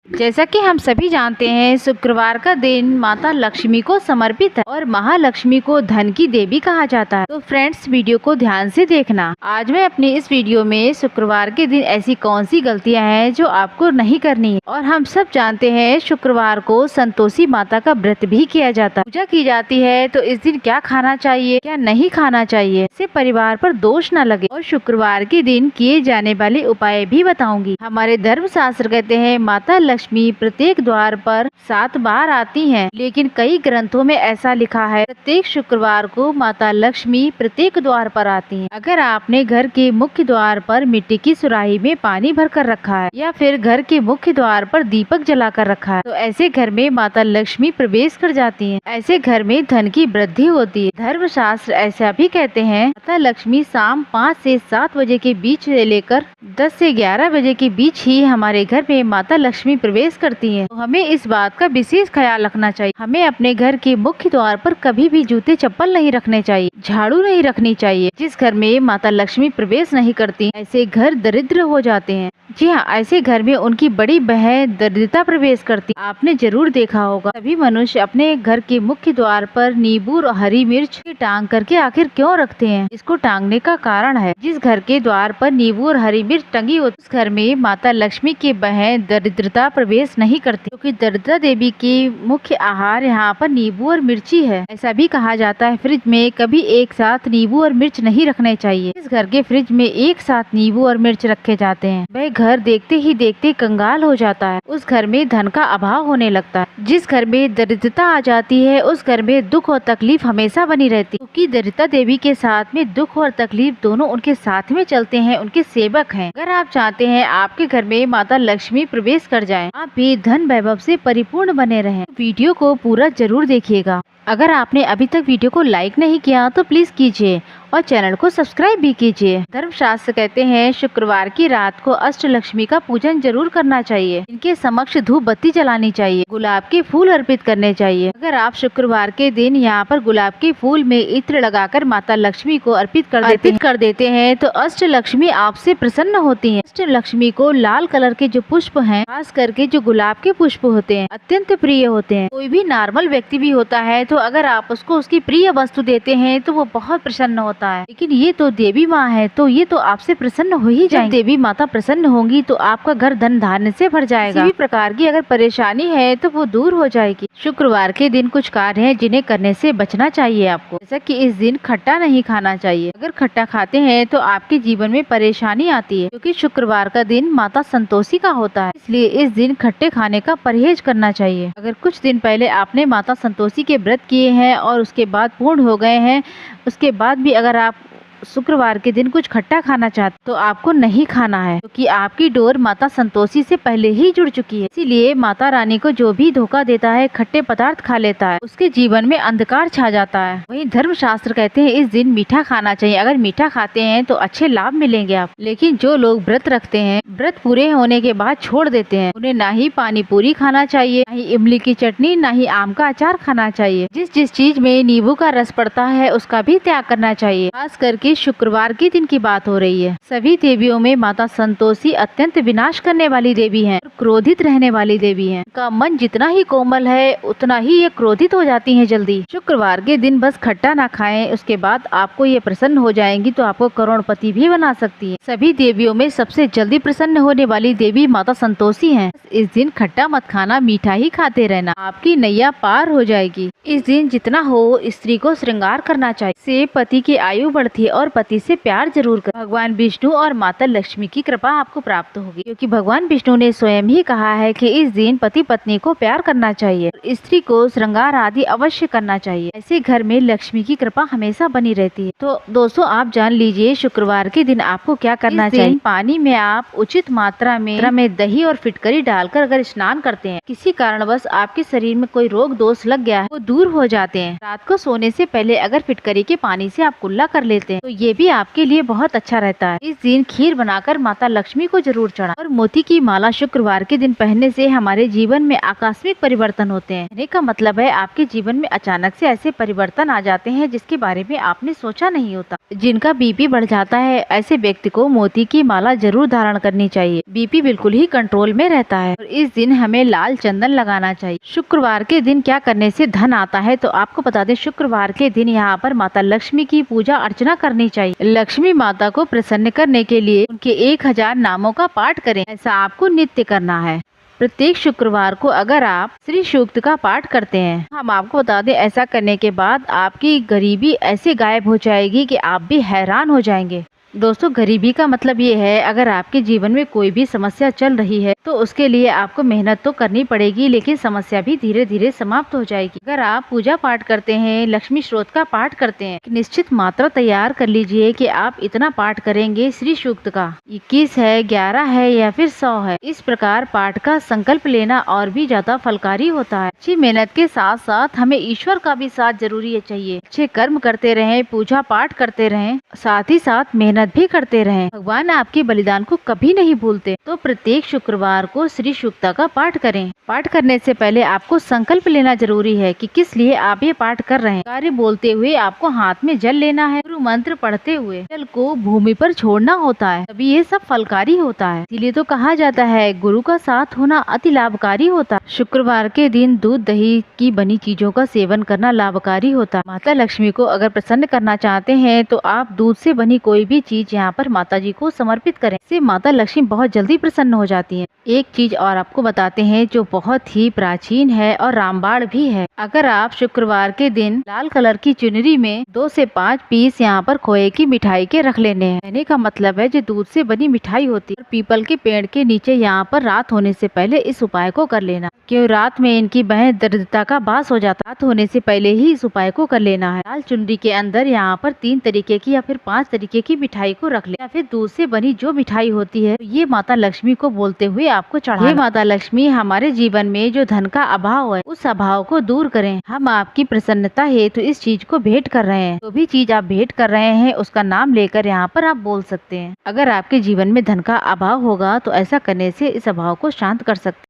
जैसा कि हम सभी जानते हैं, शुक्रवार का दिन माता लक्ष्मी को समर्पित है और महालक्ष्मी को धन की देवी कहा जाता है। तो फ्रेंड्स, वीडियो को ध्यान से देखना। आज मैं अपनी इस वीडियो में शुक्रवार के दिन ऐसी कौन सी गलतियां हैं जो आपको नहीं करनी है। और हम सब जानते हैं शुक्रवार को संतोषी माता का व्रत भी किया जाता है, पूजा की जाती है। तो इस दिन क्या खाना चाहिए, क्या नहीं खाना चाहिए, इससे परिवार पर दोष न लगे, और शुक्रवार के दिन किए जाने वाले उपाय भी बताऊंगी। हमारे धर्म शास्त्र कहते हैं माता लक्ष्मी प्रत्येक द्वार पर 7 बार आती हैं, लेकिन कई ग्रंथों में ऐसा लिखा है प्रत्येक शुक्रवार को माता लक्ष्मी प्रत्येक द्वार पर आती हैं। अगर आपने घर के मुख्य द्वार पर मिट्टी की सुराही में पानी भर कर रखा है या फिर घर के मुख्य द्वार पर दीपक जला कर रखा है, तो ऐसे घर में माता लक्ष्मी प्रवेश कर जाती हैं। ऐसे घर में धन की वृद्धि होती है। धर्म शास्त्र ऐसा भी कहते हैं माता लक्ष्मी शाम 5 से 7 बजे के बीच से लेकर 10 से 11 बजे के बीच ही हमारे घर में माता लक्ष्मी प्रवेश करती हैं। तो हमें इस बात का विशेष ख्याल रखना चाहिए। हमें अपने घर के मुख्य द्वार पर कभी भी जूते चप्पल नहीं रखने चाहिए, झाड़ू नहीं रखनी चाहिए। जिस घर में माता लक्ष्मी प्रवेश नहीं करती, ऐसे घर दरिद्र हो जाते हैं। जी हाँ, ऐसे घर में उनकी बड़ी बहन दरिद्रता प्रवेश करती। आपने जरूर देखा होगा सभी मनुष्य अपने घर के मुख्य द्वार पर नींबू और हरी मिर्च टांग करके आखिर क्यों रखते हैं? इसको टांगने का कारण है, जिस घर के द्वार पर नींबू और हरी मिर्च टंगी होती, उस घर में माता लक्ष्मी की बहन दरिद्रता प्रवेश नहीं करती, क्योंकि दरिद्रता देवी की मुख्य आहार यहाँ पर नींबू और मिर्ची है। ऐसा भी कहा जाता है फ्रिज में कभी एक साथ नींबू और मिर्च नहीं रखने चाहिए। इस घर के फ्रिज में एक साथ नींबू और मिर्च रखे जाते हैं, वह घर देखते ही देखते कंगाल हो जाता है। उस घर में धन का अभाव होने लगता है। जिस घर में दरिद्रता आ जाती है, उस घर में दुख और तकलीफ हमेशा बनी रहती है, क्योंकि दरिद्रता देवी के साथ में दुख और तकलीफ दोनों उनके साथ में चलते हैं, उनके सेवक हैं। अगर आप चाहते हैं आपके घर में माता लक्ष्मी प्रवेश कर जाएं, आप भी धन वैभव से परिपूर्ण बने रहें, वीडियो को पूरा जरूर देखिएगा। अगर आपने अभी तक वीडियो को लाइक नहीं किया तो प्लीज कीजिए और चैनल को सब्सक्राइब भी कीजिए। धर्मशास्त्र कहते हैं शुक्रवार की रात को अष्टलक्ष्मी का पूजन जरूर करना चाहिए। इनके समक्ष धूप बत्ती जलानी चाहिए, गुलाब के फूल अर्पित करने चाहिए। अगर आप शुक्रवार के दिन यहाँ पर गुलाब के फूल में इत्र लगाकर माता लक्ष्मी को अर्पित कर देते हैं तो अष्टलक्ष्मी आपसे प्रसन्न होती है। अष्टलक्ष्मी को लाल कलर के जो पुष्प हैं, खास करके जो गुलाब के पुष्प होते हैं, अत्यंत प्रिय होते हैं। कोई भी नॉर्मल व्यक्ति भी होता है तो अगर आप उसको उसकी प्रिय वस्तु देते हैं तो वो बहुत प्रसन्न होता है, लेकिन ये तो देवी माँ है, तो ये तो आपसे प्रसन्न हो ही जाएंगी। देवी माता प्रसन्न होंगी तो आपका घर धन धान्य से भर जाएगा। किसी भी प्रकार की अगर परेशानी है तो वो दूर हो जाएगी। शुक्रवार के दिन कुछ कार्य हैं जिन्हें करने से बचना चाहिए आपको, जैसा कि इस दिन खट्टा नहीं खाना चाहिए। अगर खट्टा खाते हैं तो आपके जीवन में परेशानी आती है, क्योंकि शुक्रवार का दिन माता संतोषी का होता है, इसलिए इस दिन खट्टे खाने का परहेज करना चाहिए। अगर कुछ दिन पहले आपने माता संतोषी के व्रत किए हैं और उसके बाद पूर्ण हो गए हैं, उसके बाद भी अगर आप शुक्रवार के दिन कुछ खट्टा खाना चाहते तो आपको नहीं खाना है, क्योंकि आपकी डोर माता संतोषी से पहले ही जुड़ चुकी है। इसीलिए माता रानी को जो भी धोखा देता है, खट्टे पदार्थ खा लेता है, उसके जीवन में अंधकार छा जाता है। वहीं धर्म शास्त्र कहते हैं इस दिन मीठा खाना चाहिए। अगर मीठा खाते हैं तो अच्छे लाभ मिलेंगे आप। लेकिन जो लोग व्रत रखते हैं, व्रत पूरे होने के बाद छोड़ देते हैं, उन्हें ना ही पानी पूरी खाना चाहिए, ना ही इमली की चटनी, ना ही आम का अचार खाना चाहिए। जिस चीज में नींबू का रस पड़ता है उसका भी त्याग करना चाहिए। खास करके शुक्रवार के दिन की बात हो रही है। सभी देवियों में माता संतोषी अत्यंत विनाश करने वाली देवी है, क्रोधित रहने वाली देवी है। का मन जितना ही कोमल है उतना ही ये क्रोधित हो जाती है जल्दी। शुक्रवार के दिन बस खट्टा ना खाएं, उसके बाद आपको ये प्रसन्न हो जाएंगी तो आपको करोड़पति भी बना सकती है। सभी देवियों में सबसे जल्दी प्रसन्न होने वाली देवी माता संतोषी है। इस दिन खट्टा मत खाना, मीठा ही खाते रहना, आपकी नैया पार हो जाएगी। इस दिन जितना हो स्त्री को श्रृंगार करना चाहिए, से पति की आयु बढ़ती है और पति से प्यार जरूर कर। भगवान विष्णु और माता लक्ष्मी की कृपा आपको प्राप्त होगी, क्योंकि भगवान विष्णु ने स्वयं ही कहा है कि इस दिन पति पत्नी को प्यार करना चाहिए, स्त्री को श्रृंगार आदि अवश्य करना चाहिए। ऐसे घर में लक्ष्मी की कृपा हमेशा बनी रहती है। तो दोस्तों, आप जान लीजिए शुक्रवार के दिन आपको क्या करना चाहिए। पानी में आप उचित मात्रा में दही और फिटकरी डालकर अगर स्नान करते हैं, किसी कारणवश आपके शरीर में कोई रोग दोष लग गया है, वो दूर हो जाते हैं। रात को सोने से पहले अगर फिटकरी के पानी से आप कुल्ला कर लेते हैं तो ये भी आपके लिए बहुत अच्छा रहता है। इस दिन खीर बनाकर माता लक्ष्मी को जरूर चढ़ाएं। और मोती की माला शुक्रवार के दिन पहनने से हमारे जीवन में आकस्मिक परिवर्तन होते हैं। कहने का मतलब है आपके जीवन में अचानक से ऐसे परिवर्तन आ जाते हैं जिसके बारे में आपने सोचा नहीं होता। जिनका बीपी बढ़ जाता है, ऐसे व्यक्ति को मोती की माला जरूर धारण करनी चाहिए। बीपी बिल्कुल ही कंट्रोल में रहता है। और इस दिन हमें लाल चंदन लगाना चाहिए। शुक्रवार के दिन क्या करने से धन आता है, तो आपको बता दें शुक्रवार के दिन यहाँ पर माता लक्ष्मी की पूजा अर्चना करनी चाहिए। लक्ष्मी माता को प्रसन्न करने के लिए उनके 1000 नामों का पाठ करें। ऐसा आपको नित्य करना है। प्रत्येक शुक्रवार को अगर आप श्री सूक्त का पाठ करते हैं, हम आपको बता दें ऐसा करने के बाद आपकी गरीबी ऐसे गायब हो जाएगी कि आप भी हैरान हो जाएंगे। दोस्तों, गरीबी का मतलब ये है अगर आपके जीवन में कोई भी समस्या चल रही है तो उसके लिए आपको मेहनत तो करनी पड़ेगी, लेकिन समस्या भी धीरे धीरे समाप्त हो जाएगी। अगर आप पूजा पाठ करते हैं, लक्ष्मी स्रोत का पाठ करते हैं, निश्चित मात्रा तैयार कर लीजिए कि आप इतना पाठ करेंगे। श्री सूक्त का 21 है, 11 है या फिर 100 है। इस प्रकार पाठ का संकल्प लेना और भी ज्यादा फलकारी होता है। अच्छी मेहनत के साथ साथ हमें ईश्वर का भी साथ जरूरी चाहिए। अच्छे कर्म करते रहें, पूजा पाठ करते रहें, साथ ही साथ मेहनत भी करते रहें। भगवान आपके बलिदान को कभी नहीं भूलते। तो प्रत्येक शुक्रवार को श्री सूक्त का पाठ करें। पाठ करने से पहले आपको संकल्प लेना जरूरी है कि किस लिए आप ये पाठ कर रहे हैं। कार्य बोलते हुए आपको हाथ में जल लेना है। गुरु मंत्र पढ़ते हुए जल को भूमि पर छोड़ना होता है, तभी ये सब फलकारी होता है। इसीलिए तो कहा जाता है गुरु का साथ होना अति लाभकारी होता है। शुक्रवार के दिन दूध दही की बनी चीजों का सेवन करना लाभकारी होता है। माता लक्ष्मी को अगर प्रसन्न करना चाहते हैं तो आप दूध से बनी कोई भी चीज यहाँ पर माता जी को समर्पित करें। इससे माता लक्ष्मी बहुत जल्दी प्रसन्न हो जाती हैं। एक चीज और आपको बताते हैं जो बहुत ही प्राचीन है और रामबाण भी है। अगर आप शुक्रवार के दिन लाल कलर की चुनरी में 2 से 5 पीस यहाँ पर खोए की मिठाई के रख लेने हैं। कहने का मतलब है जो दूध से बनी मिठाई होती है। पीपल के पेड़ के नीचे यहाँ पर रात होने से पहले इस उपाय को कर लेना, क्यों रात में इनकी बहन दरिद्रता का बास हो जाता। रात होने से पहले ही इस उपाय को कर लेना है। लाल चुनरी के अंदर यहाँ पर 3 तरीके की या फिर 5 तरीके की मिठाई को रख ले, या फिर दूध से बनी जो मिठाई होती है ये माता लक्ष्मी को बोलते हुए आपको चढ़ाना। माता लक्ष्मी हमारे जीवन में जो धन का अभाव है उस अभाव को दूर करें। हम आपकी प्रसन्नता हेतु इस चीज को भेंट कर रहे हैं। जो भी चीज आप भेंट कर रहे हैं उसका नाम लेकर यहाँ पर आप बोल सकते हैं। अगर आपके जीवन में धन का अभाव होगा तो ऐसा करने से इस अभाव को शांत कर सकते हैं।